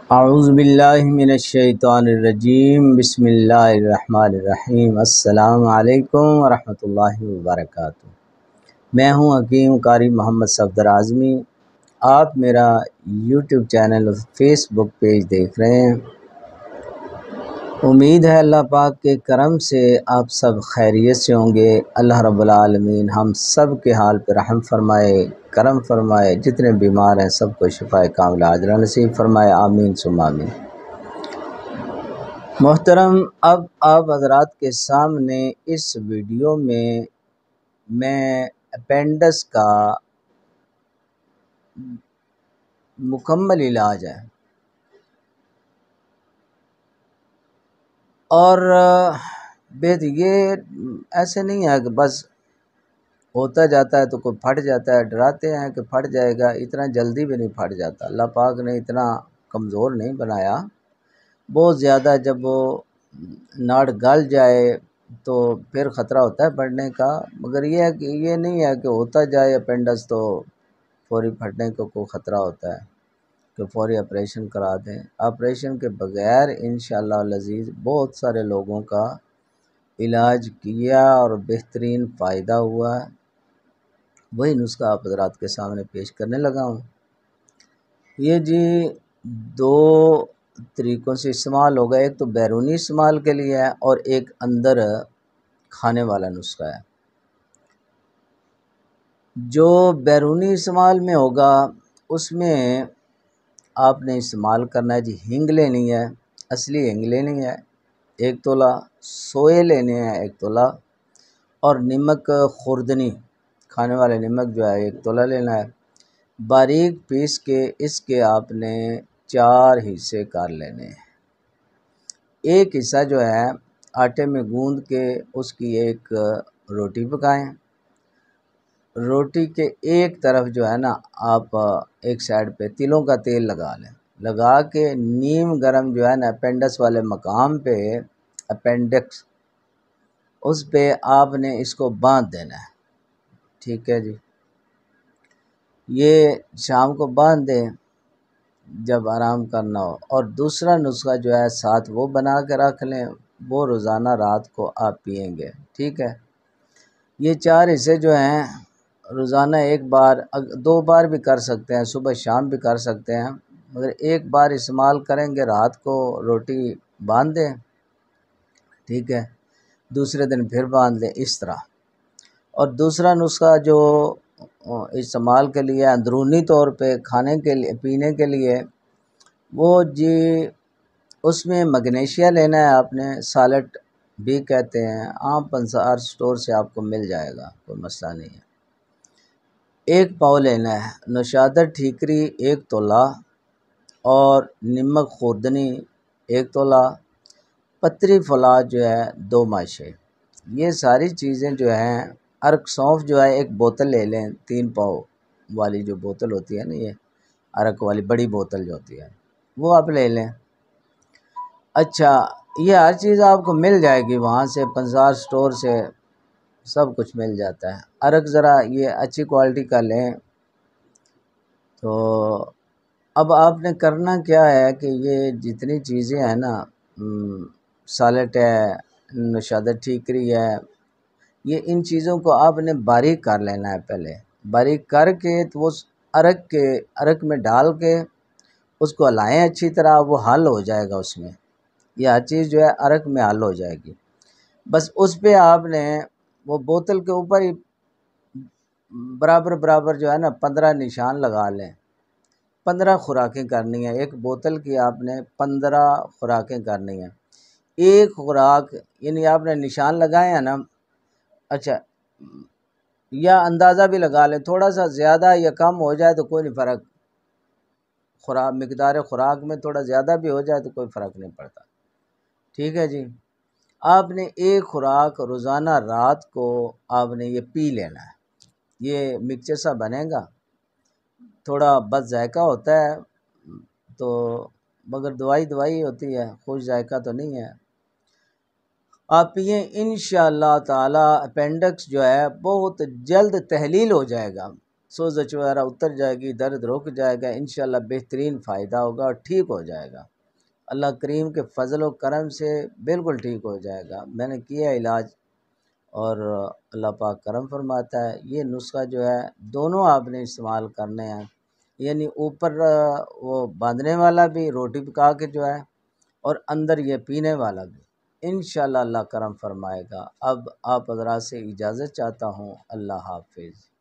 اعوذ باللہ من الشیطان الرجیم، بسم اللہ الرحمن الرحیم۔ السلام علیکم ورحمۃ اللہ وبرکاتہ۔ میں ہوں حکیم قاری محمد صفدر اعظمی۔ آپ میرا یوٹیوب چینل اور فیس بک پیج دیکھ رہے ہیں۔ امید ہے اللہ پاک کے کرم سے آپ سب خیریت سے ہوں گے۔ اللہ رب العالمین ہم سب کے حال پہ رحم فرمائے، کرم فرمائے، جتنے بیمار ہیں سب کو شفاء کاملہ عاجلہ نصیب فرمائے، آمین ثم آمین۔ محترم، اب آپ حضرات کے سامنے اس ویڈیو میں اپینڈس کا مکمل علاج ہے، اور یہ ایسے نہیں ہے کہ بس ہوتا جاتا ہے تو کوئی پھٹ جاتا ہے، ڈراتے ہیں کہ پھٹ جائے گا، اتنا جلدی بھی نہیں پھٹ جاتا۔ اللہ پاک نے اتنا کمزور نہیں بنایا، بہت زیادہ جب وہ ناڑ گل جائے تو پھر خطرہ ہوتا ہے پھٹنے کا، مگر یہ ہے کہ یہ نہیں ہے کہ ہوتا جائے اپینڈس تو فوری پھٹنے کو کوئی خطرہ ہوتا ہے کہ فوری آپریشن کرا دیں۔ آپریشن کے بغیر انشاءاللہ العزیز بہت سارے لوگوں کا علاج کیا اور بہترین فائدہ ہوا ہے۔ وہی نسخہ آپ حضرات کے سامنے پیش کرنے لگا ہوں۔ یہ جی دو طریقوں سے استعمال ہوگا، ایک تو بیرونی استعمال کے لیے ہے اور ایک اندر کھانے والا نسخہ ہے۔ جو بیرونی استعمال میں ہوگا اس میں آپ نے استعمال کرنا ہے جی ہینگ لینی ہے، اصلی ہینگ لینی ہے 1 تولہ، سوئے لینے ہیں 1 تولہ، اور نمک خوردنی کھانے والے نمک جو ہے 1 تولہ لینا ہے۔ باریک پیس کے اس کے آپ نے 4 حصے کر لینے ہیں۔ ایک حصہ جو ہے آٹے میں گوندھ کے اس کی ایک روٹی پکائیں۔ روٹی کے ایک طرف جو ہے نا آپ ایک سائڈ پہ تلوں کا تیل لگا لیں، لگا کے نیم گرم جو ہے نا اپینڈس والے مقام پہ، اپینڈکس، اس پہ آپ نے اس کو باندھ دینا ہے۔ ٹھیک ہے جی، یہ شام کو باندھ دیں جب آرام کرنا ہو، اور دوسرا نسخہ جو ہے ساتھ وہ بنا کے رکھ لیں، وہ روزانہ رات کو آپ پئیں گے۔ ٹھیک ہے، یہ 4 حصے جو ہیں روزانہ 1 بار، 2 بار بھی کر سکتے ہیں، صبح شام بھی کر سکتے ہیں، مگر 1 بار استعمال کریں گے، رات کو روٹی باندھ دیں، ٹھیک ہے، دوسرے دن پھر باندھ لیں، اس طرح۔ اور دوسرا نسخہ جو استعمال کے لیے اندرونی طور پہ کھانے کے لیے پینے کے لیے، وہ جی اس میں مگنیشیا لینا ہے آپ نے، سالٹ بھی کہتے ہیں، عام پنسار سٹور سے آپ کو مل جائے گا، کوئی مسئلہ نہیں ہے۔ 1 پاؤ لینا ہے، نوشادر ٹھیکری 1 تولہ، اور نمک خوردنی 1 تولہ، پتری فولاد جو ہے 2 ماشے۔ یہ ساری چیزیں جو ہیں، ارک سونف جو ہے 1 بوتل لے لیں، 3 پاؤ والی جو بوتل ہوتی ہے نا، یہ ارک والی بڑی بوتل جو ہوتی ہے وہ آپ لے لیں۔ اچھا، یہ ہر چیز آپ کو مل جائے گی وہاں سے، پنسار سٹور سے سب کچھ مل جاتا ہے۔ ارک ذرا یہ اچھی کوالٹی کا لیں۔ تو اب آپ نے کرنا کیا ہے کہ یہ جتنی چیزیں ہیں نا، سالٹ ہے، نوشادر ٹھیکری ہے، یہ ان چیزوں کو آپ نے باریک کر لینا ہے پہلے۔ باریک کر کے تو وہ ارک میں ڈال کے اس کو ہلائیں اچھی طرح، وہ حل ہو جائے گا اس میں، یہ ہر چیز جو ہے ارک میں حل ہو جائے گی۔ بس اس پہ آپ نے وہ بوتل کے اوپر ہی برابر جو ہے نا 15 نشان لگا لیں۔ 15 خوراکیں کرنی ہیں، 1 بوتل کی آپ نے 15 خوراکیں کرنی ہیں۔ 1 خوراک یعنی آپ نے نشان لگائے ہیں نا، اچھا، یا اندازہ بھی لگا لیں، تھوڑا سا زیادہ یا کم ہو جائے تو کوئی نہیں فرق، مقدار خوراک میں تھوڑا زیادہ بھی ہو جائے تو کوئی فرق نہیں پڑتا۔ ٹھیک ہے جی، آپ نے 1 خوراک روزانہ رات کو آپ نے یہ پی لینا ہے۔ یہ مکسچر سا بنے گا، تھوڑا بد ذائقہ ہوتا ہے تو، مگر دوائی ہوتی ہے، خوش ذائقہ تو نہیں ہے۔ آپ پئیں، انشاءاللہ تعالی اپینڈکس جو ہے بہت جلد تحلیل ہو جائے گا، سوزش وغیرہ اتر جائے گی، درد رک جائے گا، انشاءاللہ بہترین فائدہ ہوگا اور ٹھیک ہو جائے گا۔ اللہ کریم کے فضل و کرم سے بالکل ٹھیک ہو جائے گا۔ میں نے کیا علاج اور اللہ پاک کرم فرماتا ہے۔ یہ نسخہ جو ہے دونوں آپ نے استعمال کرنے ہیں، یعنی اوپر وہ باندھنے والا بھی روٹی پکا کے جو ہے، اور اندر یہ پینے والا بھی، انشاءاللہ اللہ کرم فرمائے گا۔ اب آپ حضرات سے اجازت چاہتا ہوں، اللہ حافظ۔